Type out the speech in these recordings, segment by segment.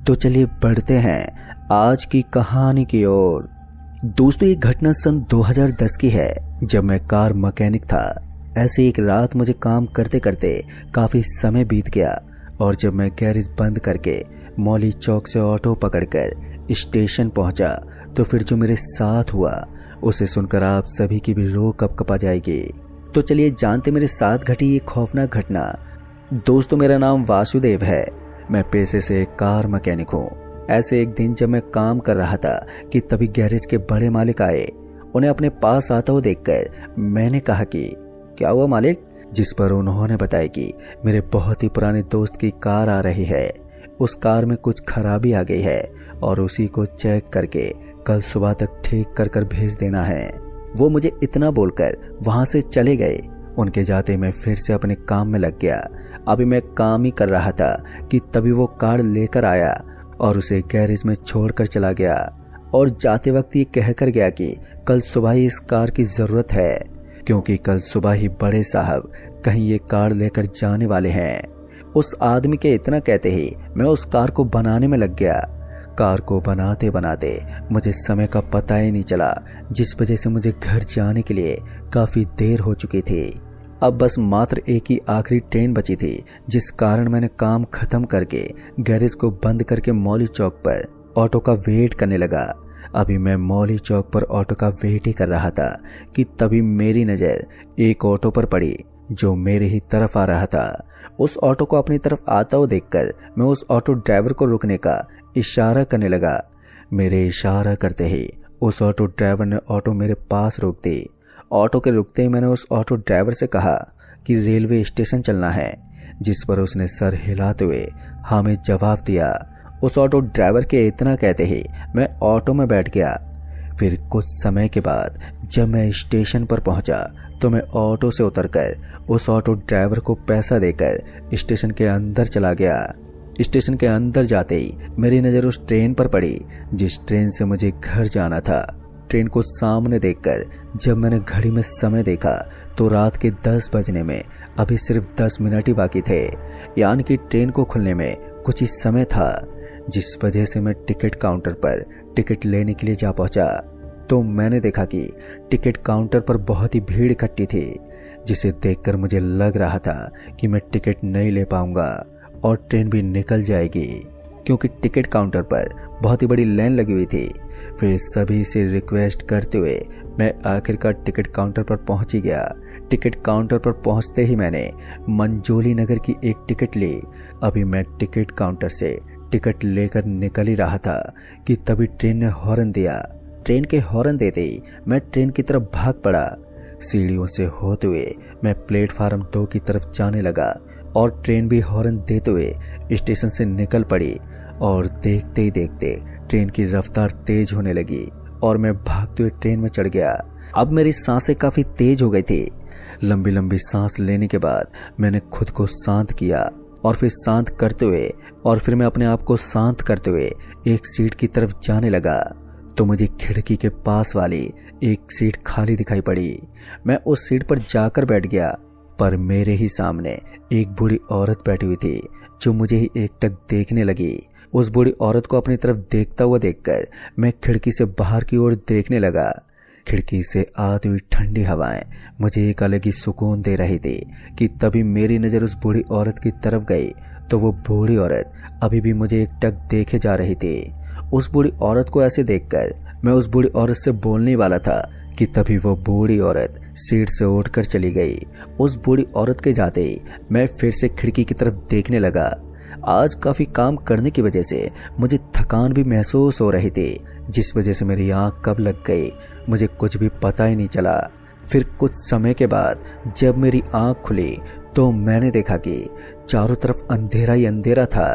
तो चलिए बढ़ते हैं आज की कहानी की ओर। दोस्तों, ये घटना सन 2010 की है, जब मैं कार मैकेनिक था। ऐसे एक रात मुझे काम करते करते काफ़ी समय बीत गया और जब मैं गैरेज बंद करके मौली चौक से ऑटो पकड़कर स्टेशन पहुंचा तो फिर जो मेरे साथ हुआ उसे सुनकर आप सभी की भी रूह कपकपा जाएगी। तो चलिए जानते मेरे साथ घटी ये खौफनाक घटना। दोस्तों, मेरा नाम वासुदेव है। मैं पेशे से एक कार मैकेनिक हूँ। ऐसे एक दिन जब मैं काम कर रहा था कि तभी गैरेज के बड़े मालिक आए। उन्हें अपने पास आता हुआ देखकर मैंने कहा कि क्या हुआ मालिक? जिस पर उन्होंने बताया कि मेरे बहुत ही पुराने दोस्त की कार आ रही है। उस कार में कुछ खराबी आ गई है और उसी को चेक करके कल सुबह तक ठीक कर भेज देना है। वो मुझे इतना बोलकर वहां से चले गए। उनके जाते मैं फिर से अपने काम में लग गया। अभी मैं काम ही कर रहा था कि तभी वो कार लेकर आया और उसे गैरेज में छोड़कर चला गया और जाते वक्त ये कहकर गया कि कल सुबह ही इस कार की ज़रूरत है, क्योंकि कल सुबह ही बड़े साहब कहीं ये कार लेकर जाने वाले हैं। उस आदमी के इतना कहते ही मैं उस कार को बनाने में लग गया। कार को बनाते बनाते मुझे समय का पता ही नहीं चला, जिस वजह से मुझे घर जाने के लिए काफ़ी देर हो चुकी थी। अब बस मात्र एक ही आखिरी ट्रेन बची थी, जिस कारण मैंने काम खत्म करके गैरेज को बंद करके मौली चौक पर ऑटो का वेट करने लगा। अभी मैं मौली चौक पर ऑटो का वेट ही कर रहा था कि तभी मेरी नज़र एक ऑटो पर पड़ी जो मेरे ही तरफ आ रहा था। उस ऑटो को अपनी तरफ आता हुआ देखकर मैं उस ऑटो ड्राइवर को रुकने का इशारा करने लगा। मेरे इशारा करते ही उस ऑटो ड्राइवर ने ऑटो मेरे पास रोक दी। ऑटो के रुकते ही मैंने उस ऑटो ड्राइवर से कहा कि रेलवे स्टेशन चलना है, जिस पर उसने सर हिलाते हुए हाँ में जवाब दिया। उस ऑटो ड्राइवर के इतना कहते ही मैं ऑटो में बैठ गया। फिर कुछ समय के बाद जब मैं स्टेशन पर पहुंचा तो मैं ऑटो से उतरकर उस ऑटो ड्राइवर को पैसा देकर स्टेशन के अंदर चला गया। स्टेशन के अंदर जाते ही मेरी नज़र उस ट्रेन पर पड़ी जिस ट्रेन से मुझे घर जाना था। ट्रेन को सामने देखकर जब मैंने घड़ी में समय देखा तो रात के 10 बजने में अभी सिर्फ 10 मिनट ही बाकी थे, यानी कि ट्रेन को खुलने में कुछ ही समय था। जिस वजह से मैं टिकट काउंटर पर टिकट लेने के लिए जा पहुंचा तो मैंने देखा कि टिकट काउंटर पर बहुत ही भीड़ इकट्ठी थी, जिसे देखकर मुझे लग रहा था कि मैं टिकट नहीं ले पाऊंगा और ट्रेन भी निकल जाएगी, क्योंकि टिकट काउंटर पर बहुत ही बड़ी लाइन लगी हुई थी। फिर सभी से रिक्वेस्ट करते हुए मैं आखिरकार टिकट काउंटर पर पहुंच ही गया। टिकट काउंटर पर पहुंचते ही मैंने मंजोली नगर की एक टिकट ली। अभी मैं टिकट काउंटर से टिकट लेकर निकल ही रहा था कि तभी ट्रेन ने हॉर्न दिया। ट्रेन के हॉर्न देते ही मैं ट्रेन की तरफ भाग पड़ा। सीढ़ियों से होते हुए मैं प्लेटफार्म 2 की तरफ जाने लगा और ट्रेन भी हॉर्न देते हुए स्टेशन से निकल पड़ी और देखते ही देखते ट्रेन की रफ्तार तेज होने लगी और मैं भागते हुए ट्रेन में चढ़ गया। अब मेरी सांसें काफ़ी तेज हो गई थी। लंबी लंबी सांस लेने के बाद मैंने खुद को शांत किया और फिर शांत करते हुए और फिर मैं अपने आप को शांत करते हुए एक सीट की तरफ जाने लगा तो मुझे खिड़की के पास वाली एक सीट खाली दिखाई पड़ी। मैं उस सीट पर जाकर बैठ गया, पर मेरे ही सामने एक बूढ़ी औरत बैठी हुई थी जो मुझे ही एकटक देखने लगी। उस बूढ़ी औरत को अपनी तरफ देखता हुआ देखकर मैं खिड़की से बाहर की ओर देखने लगा। खिड़की से आती हुई ठंडी हवाएं मुझे एक अलग ही सुकून दे रही थी कि तभी मेरी नज़र उस बूढ़ी औरत की तरफ गई तो वो बूढ़ी औरत अभी भी मुझे एकटक देखे जा रही थी। उस बूढ़ी औरत को ऐसे देखकर मैं उस बूढ़ी औरत से बोलने वाला था कि तभी वो बूढ़ी औरत सीट से उठकर चली गई। उस बूढ़ी औरत के जाते ही मैं फिर से खिड़की की तरफ देखने लगा। आज काफ़ी काम करने की वजह से मुझे थकान भी महसूस हो रही थी, जिस वजह से मेरी आँख कब लग गई मुझे कुछ भी पता ही नहीं चला। फिर कुछ समय के बाद जब मेरी आँख खुली तो मैंने देखा कि चारों तरफ अंधेरा ही अंधेरा था।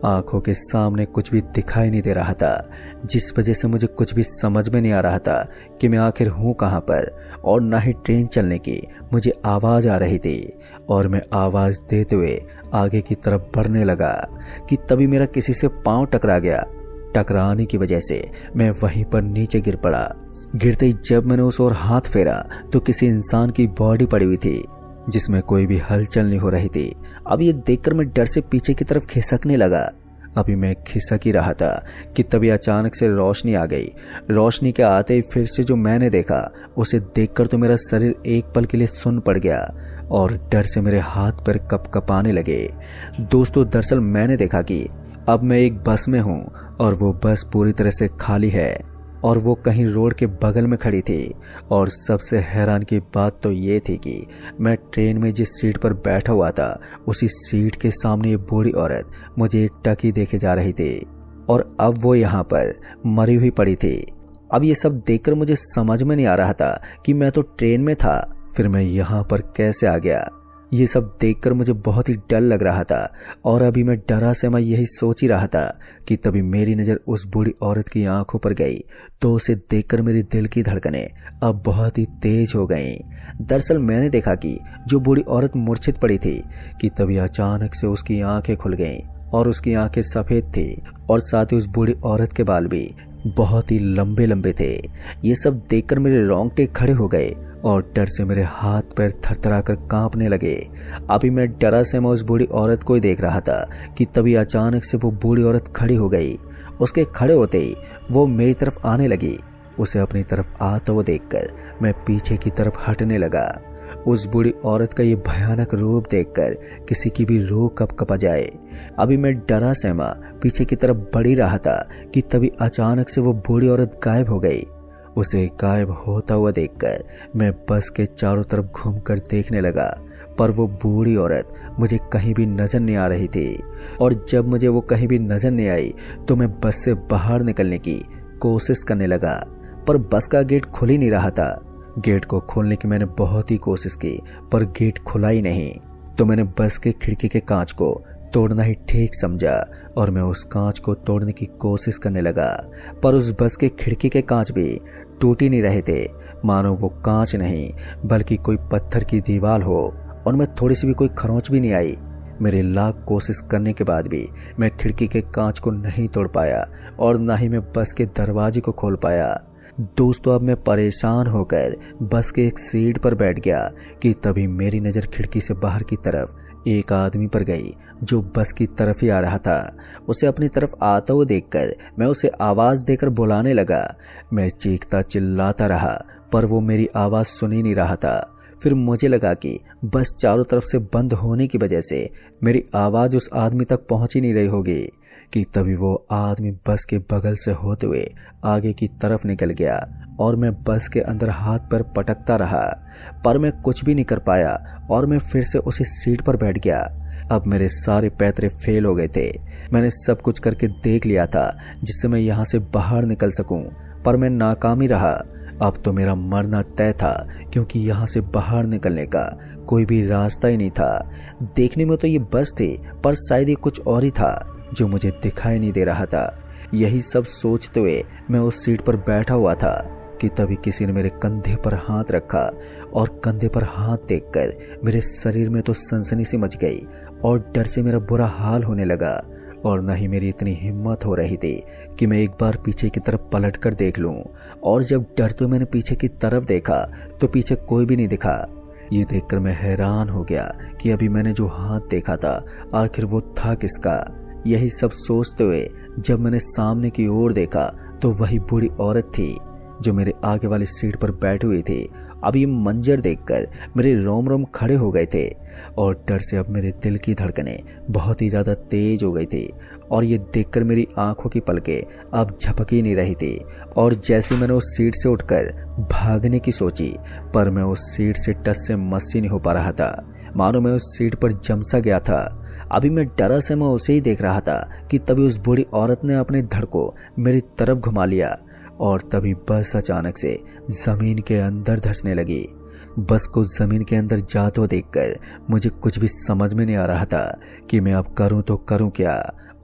आंखों के सामने कुछ भी दिखाई नहीं दे रहा था, जिस वजह से मुझे कुछ भी समझ में नहीं आ रहा था कि मैं आखिर हूँ कहाँ पर, और ना ही ट्रेन चलने की मुझे आवाज़ आ रही थी। और मैं आवाज़ देते हुए आगे की तरफ बढ़ने लगा कि तभी मेरा किसी से पाँव टकरा गया। टकराने की वजह से मैं वहीं पर नीचे गिर पड़ा। गिरते ही जब मैंने उस ओर हाथ फेरा तो किसी इंसान की बॉडी पड़ी हुई थी जिसमें कोई भी हलचल नहीं हो रही थी। अब ये देखकर मैं डर से पीछे की तरफ खिसकने लगा। अभी मैं खिसक ही रहा था कि तभी अचानक से रोशनी आ गई। रोशनी के आते ही फिर से जो मैंने देखा उसे देखकर तो मेरा शरीर एक पल के लिए सुन्न पड़ गया और डर से मेरे हाथ पैर कँपाने लगे। दोस्तों, दरअसल मैंने देखा कि अब मैं एक बस में हूँ और वो बस पूरी तरह से खाली है और वो कहीं रोड के बगल में खड़ी थी। और सबसे हैरान की बात तो ये थी कि मैं ट्रेन में जिस सीट पर बैठा हुआ था उसी सीट के सामने ये बूढ़ी औरत मुझे एकटक ही देखे जा रही थी और अब वो यहाँ पर मरी हुई पड़ी थी। अब ये सब देखकर मुझे समझ में नहीं आ रहा था कि मैं तो ट्रेन में था, फिर मैं यहाँ पर कैसे आ गया। ये सब देखकर मुझे बहुत ही डर लग रहा था और अभी मैं डरा से मैं यही सोच ही रहा था कि तभी मेरी नज़र उस बूढ़ी औरत की आंखों पर गई तो उसे देखकर मेरे दिल की धड़कनें अब बहुत ही तेज हो गईं। दरअसल मैंने देखा कि जो बूढ़ी औरत मूर्छित पड़ी थी कि तभी अचानक से उसकी आंखें खुल गईं और उसकी आंखें सफ़ेद थी और साथ ही उस बूढ़ी औरत के बाल भी बहुत ही लंबे लंबे थे। ये सब देखकर मेरे रोंगटे खड़े हो गए और डर से मेरे हाथ पैर थरथरा कर कांपने लगे। अभी मैं डरा से मैं उस बूढ़ी औरत को ही देख रहा था कि तभी अचानक से वो बूढ़ी औरत खड़ी हो गई। उसके खड़े होते ही वो मेरी तरफ आने लगी। उसे अपनी तरफ आता हुआ देखकर मैं पीछे की तरफ हटने लगा। उस बूढ़ी औरत का ये भयानक रूप देखकर किसी की भी रूह कँपा जाए। अभी मैं डरा सहमा पीछे की तरफ बढ़ ही रहा था कि तभी अचानक से वो बूढ़ी औरत गायब हो गई। उसे गायब होता हुआ देखकर मैं बस के चारों तरफ घूमकर देखने लगा, पर वो बूढ़ी औरत मुझे कहीं भी नजर नहीं आ रही थी। और जब मुझे वो कहीं भी नजर नहीं आई तो मैं बस से बाहर निकलने की कोशिश करने लगा, पर बस का गेट खुल ही नहीं रहा था। गेट को खोलने की मैंने बहुत ही कोशिश की पर गेट खुला ही नहीं। तो मैंने बस के खिड़की के कांच को तोड़ना ही ठीक समझा और मैं उस कांच को तोड़ने की कोशिश करने लगा, पर उस बस के खिड़की के कांच भी टूट ही नहीं रहे थे। मानो वो कांच नहीं बल्कि कोई पत्थर की दीवार हो और मैं थोड़ी सी भी कोई खरोंच भी नहीं आई। मेरे लाख कोशिश करने के बाद भी मैं खिड़की के कांच को नहीं तोड़ पाया और ना ही मैं बस के दरवाजे को खोल पाया। दोस्तों, अब मैं परेशान होकर बस के एक सीट पर बैठ गया कि तभी मेरी नज़र खिड़की से बाहर की तरफ एक आदमी पर गई जो बस की तरफ ही आ रहा था। उसे अपनी तरफ आता हुआ देखकर मैं उसे आवाज़ देकर बुलाने लगा। मैं चीखता चिल्लाता रहा पर वो मेरी आवाज़ सुन ही नहीं रहा था। फिर मुझे लगा कि बस चारों तरफ से बंद होने की वजह से मेरी आवाज़ उस आदमी तक पहुंच ही नहीं रही होगी कि तभी वो आदमी बस के बगल से होते हुए आगे की तरफ निकल गया और मैं बस के अंदर हाथ पैर पटकता रहा, पर मैं कुछ भी नहीं कर पाया और मैं फिर से उसी सीट पर बैठ गया। अब मेरे सारे पैतरे फेल हो गए थे। मैंने सब कुछ करके देख लिया था जिससे मैं यहाँ से बाहर निकल सकूं, पर मैं नाकाम ही रहा। अब तो मेरा मरना तय था क्योंकि यहाँ से बाहर निकलने का कोई भी रास्ता ही नहीं था। देखने में तो ये बस थी पर शायद ये कुछ और ही था जो मुझे दिखाई नहीं दे रहा था। यही सब सोचते हुए मैं उस सीट पर बैठा हुआ था कि तभी किसी ने मेरे कंधे पर हाथ रखा और कंधे पर हाथ देखकर मेरे शरीर में तो सनसनी सी मच गई और डर से मेरा बुरा हाल होने लगा और न ही मेरी इतनी हिम्मत हो रही थी कि मैं एक बार पीछे की तरफ पलट कर देख लूं। और जब डरते हुए मैंने पीछे की तरफ देखा तो पीछे कोई भी नहीं दिखा। ये देखकर मैं हैरान हो गया कि अभी मैंने जो हाथ देखा था आखिर वो था किसका। यही सब सोचते हुए जब मैंने सामने की ओर देखा तो वही बूढ़ी औरत थी जो मेरे आगे वाली सीट पर बैठी हुई थी। अब ये मंजर देखकर मेरे रोम रोम खड़े हो गए थे और डर से अब मेरे दिल की धड़कनें बहुत ही ज़्यादा तेज हो गई थी और ये देखकर मेरी आंखों की पलकें अब झपक ही नहीं रही थी। और जैसे मैंने उस सीट से उठकर भागने की सोची पर मैं उस सीट से टस से मस ही नहीं हो पा रहा था, मानो मैं उस सीट पर जम सा गया था। अभी मैं डरा से मैं उसे ही देख रहा था कि तभी उस बूढ़ी औरत ने अपने धड़ को मेरी तरफ घुमा लिया और तभी बस अचानक से जमीन के अंदर धंसने लगी। बस को जमीन के अंदर जाते हुए देखकर मुझे कुछ भी समझ में नहीं आ रहा था कि मैं अब करूं तो करूं क्या।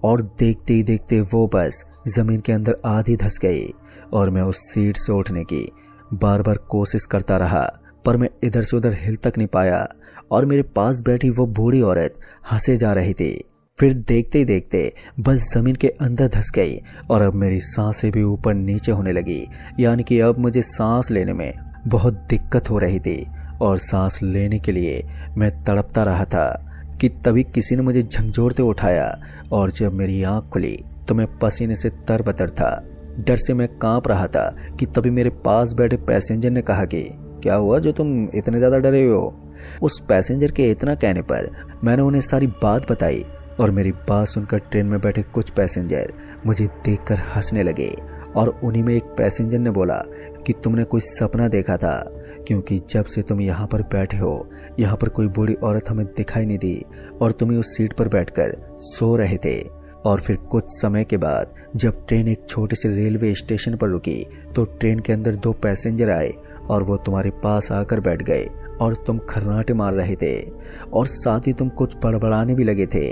और देखते ही देखते वो बस जमीन के अंदर आधी धंस गई और मैं उस सीट से उठने की बार बार कोशिश करता रहा पर मैं इधर से उधर हिल तक नहीं पाया और मेरे पास बैठी वो बूढ़ी औरत हंसे जा रही थी। फिर देखते ही देखते बस जमीन के अंदर धंस गई और अब मेरी सांसें भी ऊपर नीचे होने लगी, यानी कि अब मुझे सांस लेने में बहुत दिक्कत हो रही थी और सांस लेने के लिए मैं तड़पता रहा था कि तभी किसी ने मुझे झकझोरते उठाया और जब मेरी आंख खुली तो मैं पसीने से तरबतर था। डर से मैं कांप रहा था कि तभी मेरे पास बैठे पैसेंजर ने कहा कि क्या हुआ जो तुम इतने ज़्यादा डरे हो। उस पैसेंजर के इतना कहने पर मैंने उन्हें सारी बात बताई और मेरी बात सुनकर ट्रेन में बैठे कुछ पैसेंजर मुझे देखकर हंसने लगे और उन्हीं में एक पैसेंजर ने बोला कि तुमने कोई सपना देखा था, क्योंकि जब से तुम यहाँ पर बैठे हो यहाँ पर कोई बूढ़ी औरत हमें दिखाई नहीं दी और तुम उस सीट पर बैठकर सो रहे थे। और फिर कुछ समय के बाद जब ट्रेन एक छोटे से रेलवे स्टेशन पर रुकी तो ट्रेन के अंदर 2 पैसेंजर आए और वो तुम्हारे पास आकर बैठ गए और तुम खर्राटे मार रहे थे और साथ ही तुम कुछ बड़बड़ाने भी लगे थे।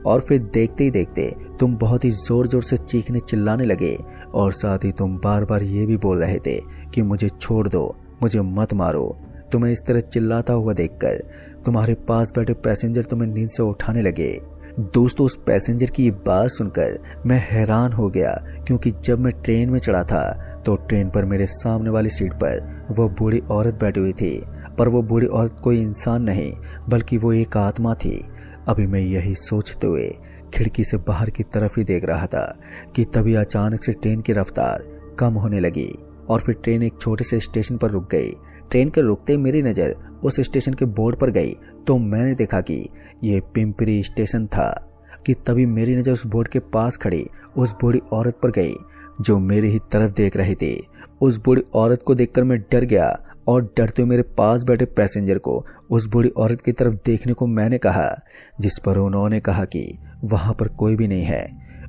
और फिर देखते ही देखते तुम बहुत ही जोर जोर से चीखने चिल्लाने लगे और साथ ही तुम बार बार ये भी बोल रहे थे कि मुझे छोड़ दो, मुझे मत मारो। तुम्हें इस तरह चिल्लाता हुआ देखकर तुम्हारे पास बैठे पैसेंजर तुम्हें नींद से उठाने लगे। दोस्तों, उस पैसेंजर की ये बात सुनकर मैं हैरान हो गया, क्योंकि जब मैं ट्रेन में चढ़ा था तो ट्रेन पर मेरे सामने वाली सीट पर वो बूढ़ी औरत बैठी हुई थी, पर वो बूढ़ी औरत कोई इंसान नहीं बल्कि वो एक आत्मा थी। अभी मैं यही सोचते हुए खिड़की से बाहर की तरफ ही देख रहा था कि तभी अचानक से ट्रेन की रफ्तार कम होने लगी और फिर ट्रेन एक छोटे से स्टेशन पर रुक गई। ट्रेन के रुकते मेरी नज़र उस स्टेशन के बोर्ड पर गई तो मैंने देखा कि ये पिंपरी स्टेशन था। कि तभी मेरी नज़र उस बोर्ड के पास खड़ी उस बूढ़ी औरत पर गई जो मेरी ही तरफ देख रही थी। उस बूढ़ी औरत को देखकर मैं डर गया और डरते हुए मेरे पास बैठे पैसेंजर को उस बूढ़ी औरत की तरफ देखने को मैंने कहा, जिस पर उन्होंने कहा कि वहाँ पर कोई भी नहीं है।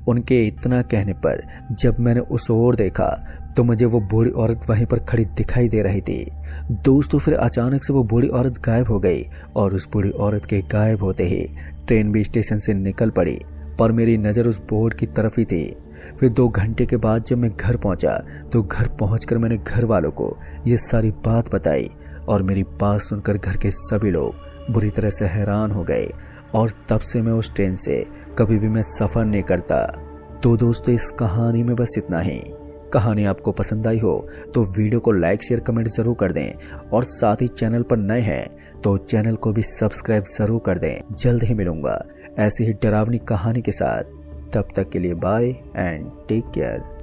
उनके इतना कहने पर जब मैंने उस ओर देखा तो मुझे वो बूढ़ी औरत वहीं पर खड़ी दिखाई दे रही थी। दोस्तों, फिर अचानक से वो बूढ़ी औरत गायब हो गई और उस बूढ़ी औरत के गायब होते ही ट्रेन भी स्टेशन से निकल पड़ी, पर मेरी नज़र उस बोर्ड की तरफ ही थी। फिर 2 घंटे के बाद जब मैं घर पहुंचा तो घर पहुंचकर मैंने घर वालों को ये सारी बात बताई और मेरी बात सुनकर घर के सभी लोग बुरी तरह से हैरान हो गए और तब से मैं उस ट्रेन से कभी भी मैं सफ़र नहीं करता। तो दोस्तों, इस कहानी में बस इतना ही। कहानी आपको पसंद आई हो तो वीडियो को लाइक शेयर कमेंट ज़रूर कर दें और साथ ही चैनल पर नए हैं तो चैनल को भी सब्सक्राइब ज़रूर कर दें। जल्द ही मिलूंगा ऐसी ही डरावनी कहानी के साथ। तब तक के लिए बाय एंड टेक केयर।